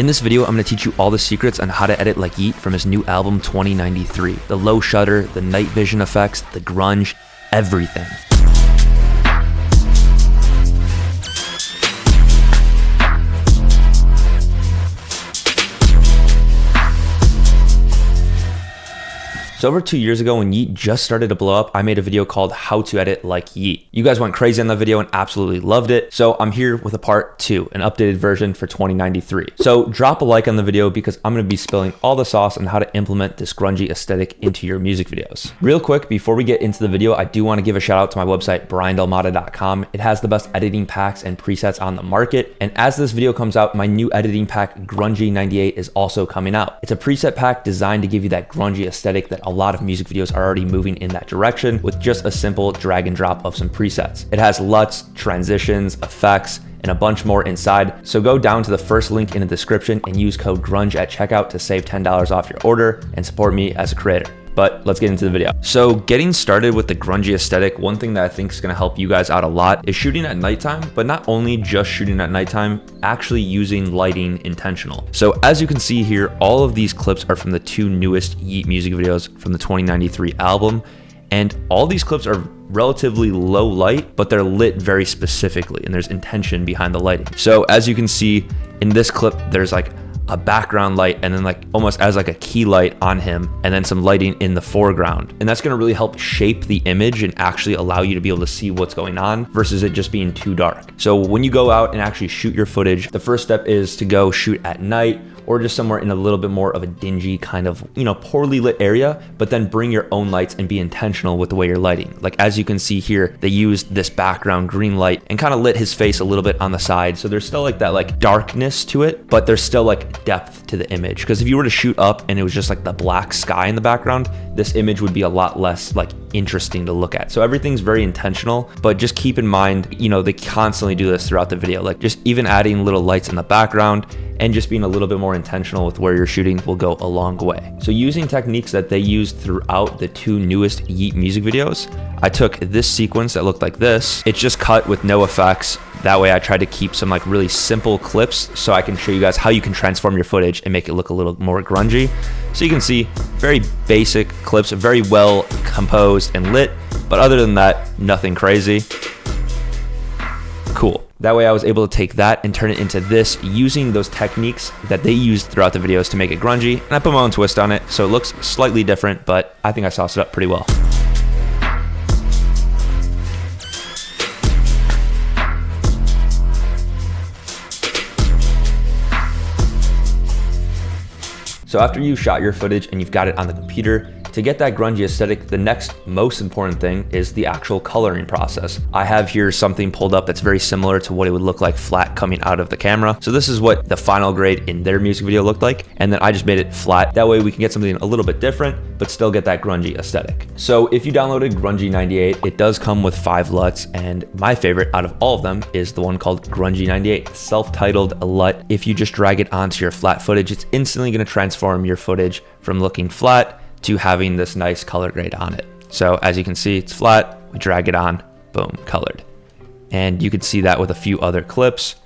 In this video, I'm going to teach you all the secrets on how to edit like Yeat from his new album 2093. The low shutter, the night vision effects, the grunge, everything. So over 2 years ago when Yeat just started to blow up, I made a video called How to Edit Like Yeat. You guys went crazy on that video and absolutely loved it. So I'm here with a part 2, an updated version for 2093. So drop a like on the video because I'm gonna be spilling all the sauce on how to implement this grungy aesthetic into your music videos. Real quick, before we get into the video, I do wanna give a shout out to my website, bryandelimata.com. It has the best editing packs and presets on the market. And as this video comes out, my new editing pack, Grungy 98, is also coming out. It's a preset pack designed to give you that grungy aesthetic that a lot of music videos are already moving in that direction with just a simple drag and drop of some presets. It has LUTs, transitions, effects, and a bunch more inside. So go down to the first link in the description and use code GRUNGE at checkout to save $10 off your order and support me as a creator. But let's get into the video. So getting started with the grungy aesthetic, one thing that I think is gonna help you guys out a lot is shooting at nighttime, but not only just shooting at nighttime, actually using lighting intentional. So as you can see here, all of these clips are from the 2 newest Yeat music videos from the 2093 album. And all these clips are relatively low light, but they're lit very specifically and there's intention behind the lighting. So as you can see in this clip, there's like a background light and then like almost as like a key light on him and then some lighting in the foreground. And that's gonna really help shape the image and actually allow you to be able to see what's going on versus it just being too dark. So when you go out and actually shoot your footage, the first step is to go shoot at night or just somewhere in a little bit more of a dingy kind of, poorly lit area, but then bring your own lights and be intentional with the way you're lighting. Like as you can see here, they used this background green light and kind of lit his face a little bit on the side. So there's still like that like darkness to it, but there's still like depth to the image. Because if you were to shoot up and it was just like the black sky in the background, this image would be a lot less like interesting to look at. So everything's very intentional, but just keep in mind, they constantly do this throughout the video. Like just even adding little lights in the background and just being a little bit more intentional with where you're shooting will go a long way. So using techniques that they used throughout the 2 newest Yeat music videos, I took this sequence that looked like this. It's just cut with no effects. That way I tried to keep some like really simple clips so I can show you guys how you can transform your footage and make it look a little more grungy. So you can see very basic clips, very well composed and lit, but other than that, nothing crazy. Cool. That way I was able to take that and turn it into this using those techniques that they used throughout the videos to make it grungy. And I put my own twist on it, so it looks slightly different, but I think I sauced it up pretty well. So after you've shot your footage and you've got it on the computer, to get that grungy aesthetic, the next most important thing is the actual coloring process. I have here something pulled up that's very similar to what it would look like flat coming out of the camera. So this is what the final grade in their music video looked like. And then I just made it flat. That way we can get something a little bit different, but still get that grungy aesthetic. So if you downloaded Grungy 98, it does come with 5 LUTs. And my favorite out of all of them is the one called Grungy 98, self-titled LUT. If you just drag it onto your flat footage, it's instantly gonna transform your footage from looking flat to having this nice color grade on it. So as you can see, it's flat, we drag it on, boom, colored. And you could see that with a few other clips.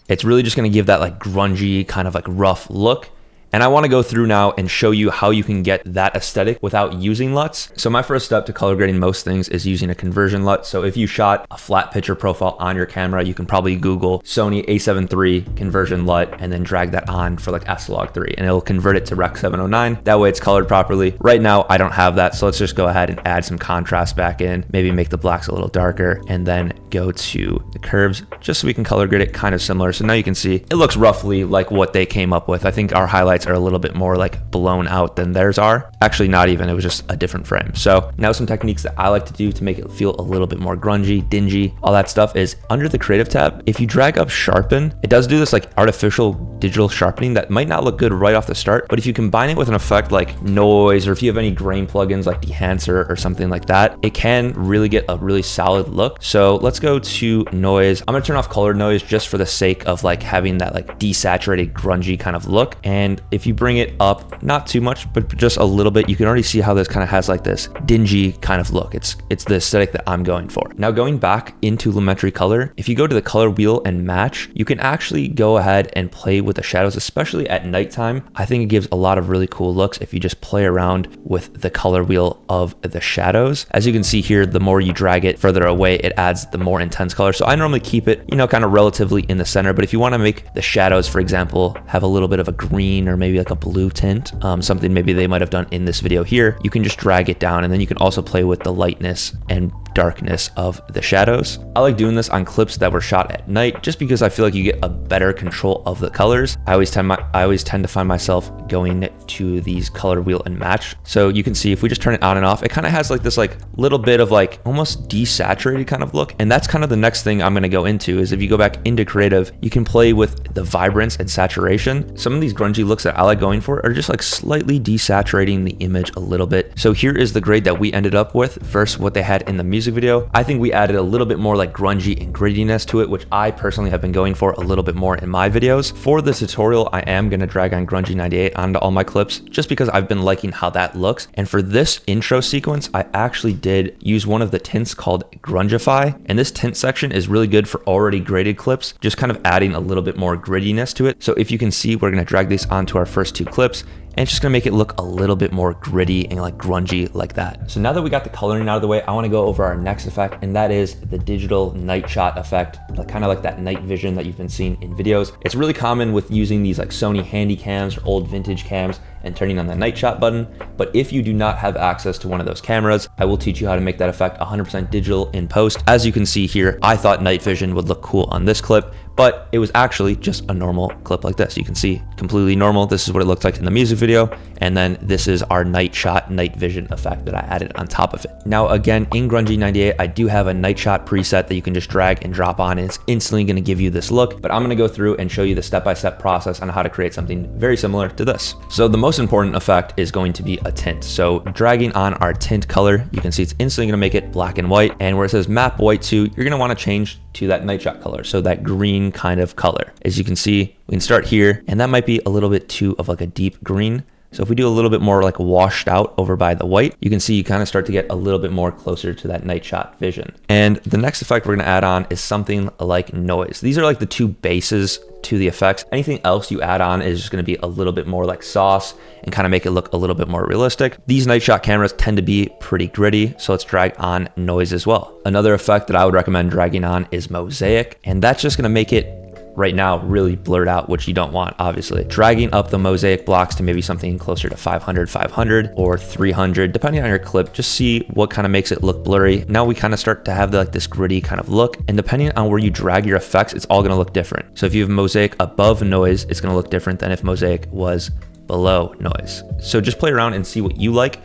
It's really just gonna give that like grungy kind of like rough look. And I wanna go through now and show you how you can get that aesthetic without using LUTs. So my first step to color grading most things is using a conversion LUT. So if you shot a flat picture profile on your camera, you can probably Google Sony A7 III conversion LUT and then drag that on for like S-Log3 and it'll convert it to Rec 709. That way it's colored properly. Right now, I don't have that. So let's just go ahead and add some contrast back in, maybe make the blacks a little darker and then go to the curves just so we can color grade it kind of similar. So now you can see it looks roughly like what they came up with. I think our highlights are a little bit more like blown out than theirs are. Actually, not even, it was just a different frame. So now some techniques that I like to do to make it feel a little bit more grungy, dingy, all that stuff is under the creative tab. If you drag up sharpen, it does do this like artificial digital sharpening that might not look good right off the start, but if you combine it with an effect like noise, or if you have any grain plugins like Dehancer or something like that, it can really get a really solid look. So let's go to noise. I'm gonna turn off color noise just for the sake of like having that like desaturated grungy kind of look. And if you bring it up, not too much, but just a little bit, you can already see how this kind of has like this dingy kind of look. It's the aesthetic that I'm going for. Now going back into Lumetri Color, if you go to the color wheel and match, you can actually go ahead and play with the shadows, especially at nighttime. I think it gives a lot of really cool looks if you just play around with the color wheel of the shadows. As you can see here, the more you drag it further away, it adds the more intense color. So I normally keep it, you know, kind of relatively in the center, but if you want to make the shadows, for example, have a little bit of a green or maybe like a blue tint, something maybe they might have done in this video here, you can just drag it down, and then you can also play with the lightness and darkness of the shadows. I like doing this on clips that were shot at night just because I feel like you get a better control of the colors. I always tend to find myself going to these color wheel and match. So you can see if we just turn it on and off, it kind of has like this like little bit of like almost desaturated kind of look. And that's kind of the next thing I'm going to go into is if you go back into creative, you can play with the vibrance and saturation. Some of these grungy looks that I like going for are just like slightly desaturating the image a little bit. So here is the grade that we ended up with versus what they had in the music video. I think we added a little bit more like grungy and grittiness to it, which I personally have been going for a little bit more in my videos. For the tutorial, I am going to drag on grungy 98 onto all my clips just because I've been liking how that looks. And for this intro sequence, I actually did use one of the tints called Grungify. And this tint section is really good for already graded clips, just kind of adding a little bit more grittiness to it. So if you can see, we're going to drag these onto our first two clips, and it's just gonna make it look a little bit more gritty and like grungy like that. So now that we got the coloring out of the way, I wanna go over our next effect, and that is the digital night shot effect, kind of like that night vision that you've been seeing in videos. It's really common with using these like Sony handy cams or old vintage cams and turning on the night shot button. But if you do not have access to one of those cameras, I will teach you how to make that effect 100% digital in post. As you can see here, I thought night vision would look cool on this clip, but it was actually just a normal clip like this. You can see completely normal. This is what it looked like in the music video. And then this is our night shot, night vision effect that I added on top of it. Now, again, in Grungy 98, I do have a night shot preset that you can just drag and drop on, and it's instantly gonna give you this look, but I'm gonna go through and show you the step-by-step process on how to create something very similar to this. So the most important effect is going to be a tint. So dragging on our tint color, you can see it's instantly gonna make it black and white. And where it says map white to, you're gonna wanna change to that night shot color. So that green kind of color. As you can see, we can start here, and that might be a little bit too of like a deep green. So if we do a little bit more like washed out over by the white, you can see you kind of start to get a little bit more closer to that night shot vision. And the next effect we're gonna add on is something like noise. These are like the two bases to the effects. Anything else you add on is just gonna be a little bit more like sauce and kind of make it look a little bit more realistic. These night shot cameras tend to be pretty gritty, so let's drag on noise as well. Another effect that I would recommend dragging on is mosaic, and that's just gonna make it right now really blurred out, which you don't want, obviously. Dragging up the mosaic blocks to maybe something closer to 500 or 300, depending on your clip, just see what kind of makes it look blurry. Now we kind of start to have like this gritty kind of look, and depending on where you drag your effects, it's all gonna look different. So if you have mosaic above noise, it's gonna look different than if mosaic was below noise. So just play around and see what you like.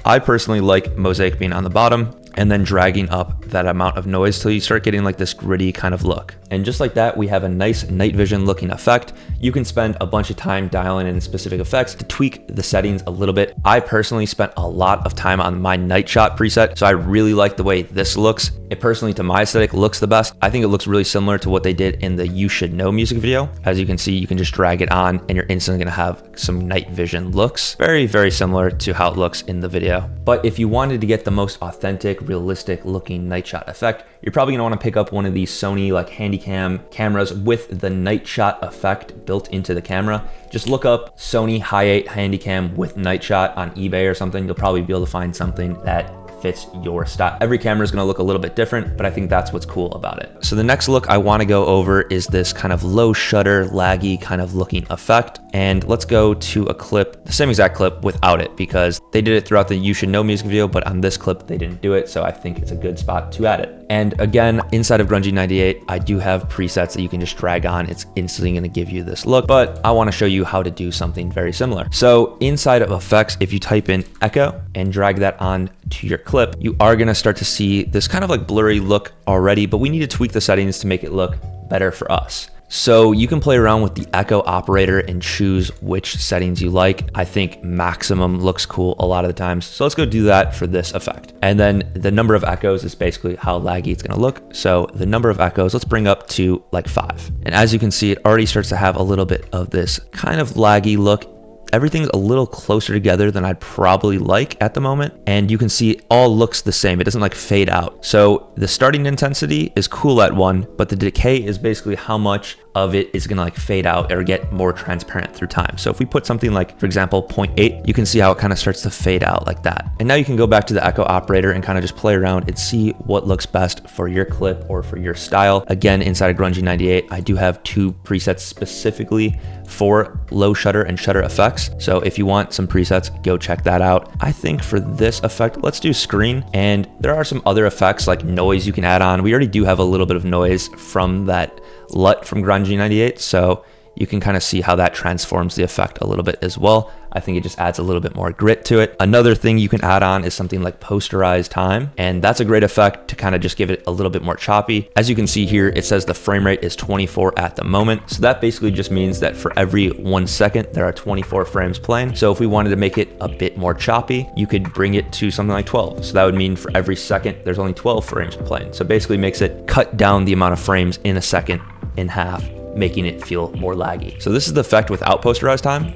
I personally like mosaic being on the bottom and then dragging up that amount of noise till you start getting like this gritty kind of look. And just like that, we have a nice night vision looking effect. You can spend a bunch of time dialing in specific effects to tweak the settings a little bit. I personally spent a lot of time on my night shot preset, so I really like the way this looks. It personally, to my aesthetic, looks the best. I think it looks really similar to what they did in the You Should Know music video. As you can see, you can just drag it on and you're instantly gonna have some night vision looks. Very, very similar to how it looks in the video. But if you wanted to get the most authentic, realistic looking night shot effect, you're probably gonna wanna pick up one of these Sony like Handycam cameras with the night shot effect built into the camera. Just look up Sony Hi8 Handycam with night shot on eBay or something. You'll probably be able to find something that fits your style. Every camera is going to look a little bit different, but I think that's what's cool about it. So the next look I want to go over is this kind of low shutter, laggy kind of looking effect. And let's go to a clip, the same exact clip without it, because they did it throughout the You Should Know music video, but on this clip they didn't do it. So I think it's a good spot to add it. And again, inside of Grungy 98, I do have presets that you can just drag on. It's instantly going to give you this look, but I want to show you how to do something very similar. So inside of effects, if you type in echo and drag that on to your clip, you are going to start to see this kind of like blurry look already, but we need to tweak the settings to make it look better for us. So you can play around with the echo operator and choose which settings you like. I think maximum looks cool a lot of the times. So let's go do that for this effect. And then the number of echoes is basically how laggy it's gonna look. So the number of echoes, let's bring up to like 5. And as you can see, it already starts to have a little bit of this kind of laggy look. everything's a little closer together than I'd probably like at the moment. And you can see it all looks the same. It doesn't like fade out. So the starting intensity is cool at 1, but the decay is basically how much of it is gonna like fade out or get more transparent through time. So if we put something like, for example, 0.8, you can see how it kind of starts to fade out like that. And now you can go back to the echo operator and kind of just play around and see what looks best for your clip or for your style. Again, inside of Grungy 98, I do have 2 presets specifically for low shutter and shutter effects. So if you want some presets, go check that out. I think for this effect, let's do screen. And there are some other effects like noise you can add on. We already do have a little bit of noise from that LUT from Grungy 98. So you can kind of see how that transforms the effect a little bit as well. I think it just adds a little bit more grit to it. Another thing you can add on is something like posterized time. And that's a great effect to kind of just give it a little bit more choppy. As you can see here, it says the frame rate is 24 at the moment. So that basically just means that for every 1 second, there are 24 frames playing. So if we wanted to make it a bit more choppy, you could bring it to something like 12. So that would mean for every second, there's only 12 frames playing. So basically makes it cut down the amount of frames in a second in half, making it feel more laggy. So this is the effect without posterized time.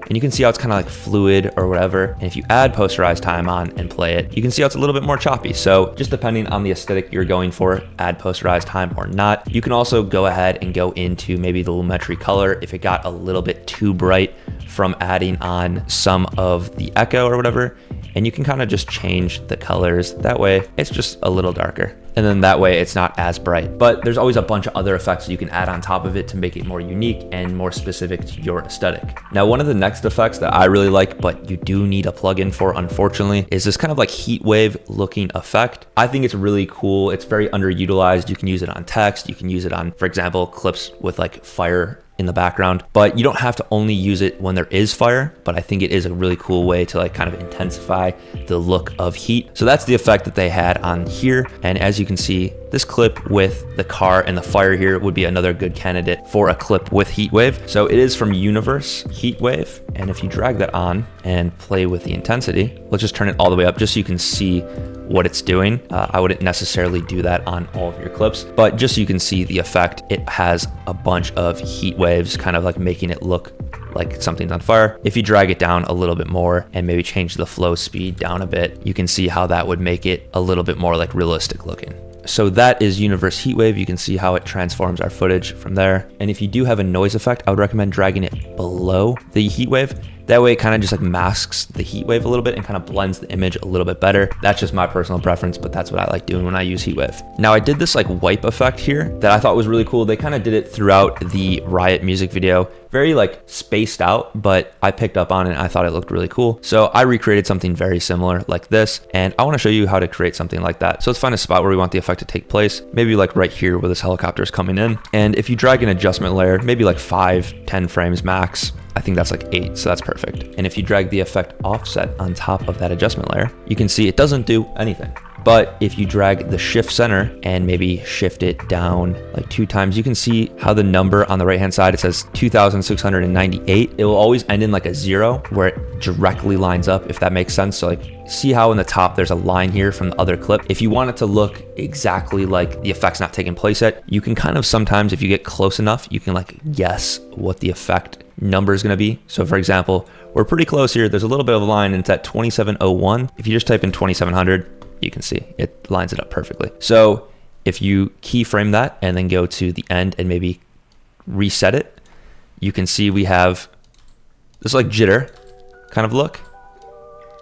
And you can see how it's kind of like fluid or whatever. And if you add posterized time on and play it, you can see how it's a little bit more choppy. So just depending on the aesthetic you're going for, add posterized time or not. You can also go ahead and go into maybe the lumetri color if it got a little bit too bright from adding on some of the echo or whatever. And you can kind of just change the colors. That way it's just a little darker. And then that way it's not as bright. But there's always a bunch of other effects you can add on top of it to make it more unique and more specific to your aesthetic. Now, one of the next effects that I really like, but you do need a plugin for, unfortunately, is this kind of like heat wave looking effect. I think it's really cool. It's very underutilized. You can use it on text. You can use it on, for example, clips with like fire in the background, but you don't have to only use it when there is fire. But I think it is a really cool way to like kind of intensify the look of heat. So that's the effect that they had on here. And as you can see, this clip with the car and the fire here would be another good candidate for a clip with heatwave. So it is from Universe Heatwave. And if you drag that on and play with the intensity, let's just turn it all the way up just so you can see what it's doing. I wouldn't necessarily do that on all of your clips, but just so you can see the effect, it has a bunch of heat waves kind of like making it look like something's on fire. If you drag it down a little bit more and maybe change the flow speed down a bit, you can see how that would make it a little bit more like realistic looking. So that is Universe Heatwave. You can see how it transforms our footage from there. And if you do have a noise effect, I would recommend dragging it below the heatwave. That way it kind of just like masks the heat wave a little bit and kind of blends the image a little bit better. That's just my personal preference, but that's what I like doing when I use heat wave. Now I did this like wipe effect here that I thought was really cool. They kind of did it throughout the Riot music video. Very like spaced out, but I picked up on it and I thought it looked really cool. So I recreated something very similar like this, and I want to show you how to create something like that. So let's find a spot where we want the effect to take place. Maybe like right here where this helicopter is coming in. And if you drag an adjustment layer, maybe like 5-10 frames max, I think that's like 8, so that's perfect. And if you drag the effect offset on top of that adjustment layer, you can see it doesn't do anything. But if you drag the shift center and maybe shift it down like 2 times, you can see how the number on the right hand side, it says 2,698. It will always end in like a 0 where it directly lines up, if that makes sense. So like, see how in the top there's a line here from the other clip. If you want it to look exactly like the effect's not taking place yet, you can kind of sometimes, if you get close enough, you can like guess what the effect number is going to be. So for example, we're pretty close here. There's a little bit of a line and it's at 2701. If you just type in 2700, you can see it lines it up perfectly. So if you keyframe that and then go to the end and maybe reset it, you can see we have this like jitter kind of look,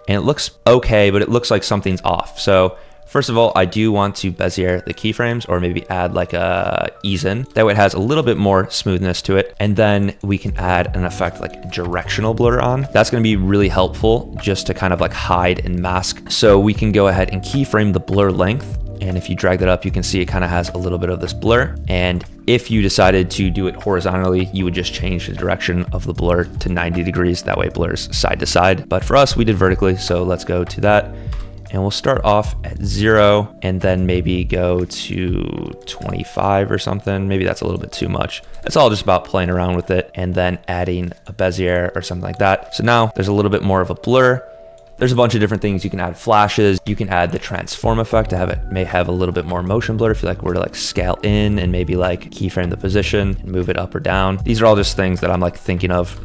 and it looks okay, but it looks like something's off. So first of all, I do want to Bezier the keyframes, or maybe add like a ease in. That way it has a little bit more smoothness to it. And then we can add an effect like directional blur on. That's gonna be really helpful just to kind of like hide and mask. So we can go ahead and keyframe the blur length. And if you drag that up, you can see it kind of has a little bit of this blur. And if you decided to do it horizontally, you would just change the direction of the blur to 90 degrees. That way it blurs side to side. But for us, we did vertically. So let's go to that. And we'll start off at 0 and then maybe go to 25 or something. Maybe that's a little bit too much. It's all just about playing around with it and then adding a Bezier or something like that. So now there's a little bit more of a blur. There's a bunch of different things. You can add flashes. You can add the transform effect to have it may have a little bit more motion blur if you like were to like scale in and maybe like keyframe the position and move it up or down. These are all just things that I'm like thinking of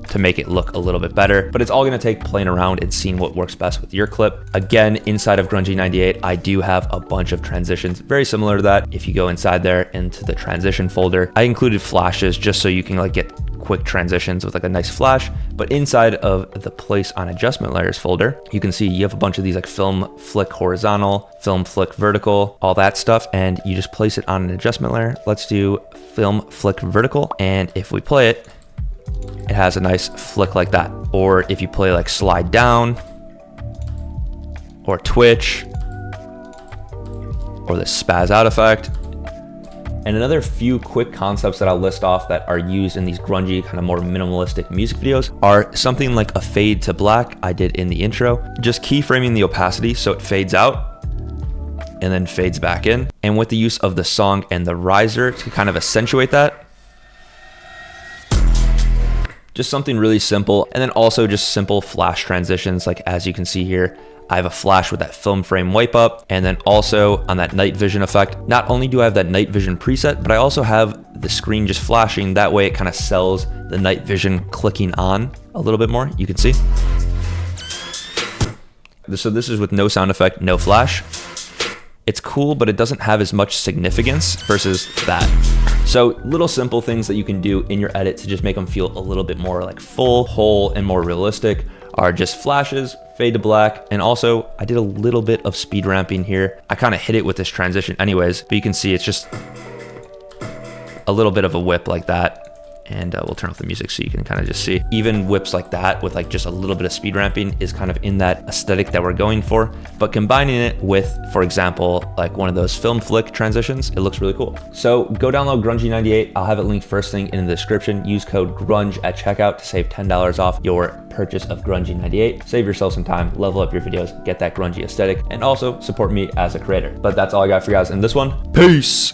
to make it look a little bit better, but it's all gonna take playing around and seeing what works best with your clip. Again, inside of Grungy 98, I do have a bunch of transitions, very similar to that. If you go inside there into the transition folder, I included flashes just so you can like get quick transitions with like a nice flash. But inside of the place on adjustment layers folder, you can see you have a bunch of these like film flick horizontal, film flick vertical, all that stuff, and you just place it on an adjustment layer. Let's do film flick vertical, and if we play it, it has a nice flick like that. Or if you play like slide down or twitch or the spaz out effect. And another few quick concepts that I'll list off that are used in these grungy, kind of more minimalistic music videos are something like a fade to black I did in the intro, just keyframing the opacity so it fades out and then fades back in. And with the use of the song and the riser to kind of accentuate that. Just something really simple. And then also just simple flash transitions, like as you can see here. I have a flash with that film frame wipe up, and then also on that night vision effect, not only do I have that night vision preset, but I also have the screen just flashing. That way it kind of sells the night vision clicking on a little bit more, you can see. So this is with no sound effect, no flash. It's cool, but it doesn't have as much significance versus that. So little simple things that you can do in your edit to just make them feel a little bit more like full, whole, and more realistic are just flashes, fade to black, and also I did a little bit of speed ramping here. I kind of hit it with this transition anyways, but you can see it's just a little bit of a whip like that. And we'll turn off the music so you can kind of just see. Even whips like that with like just a little bit of speed ramping is kind of in that aesthetic that we're going for. But combining it with, for example, like one of those film flick transitions, it looks really cool. So go download Grungy 98. I'll have it linked first thing in the description. Use code GRUNGE at checkout to save $10 off your purchase of Grungy 98. Save yourself some time, level up your videos, get that grungy aesthetic, and also support me as a creator. But that's all I got for you guys in this one. Peace!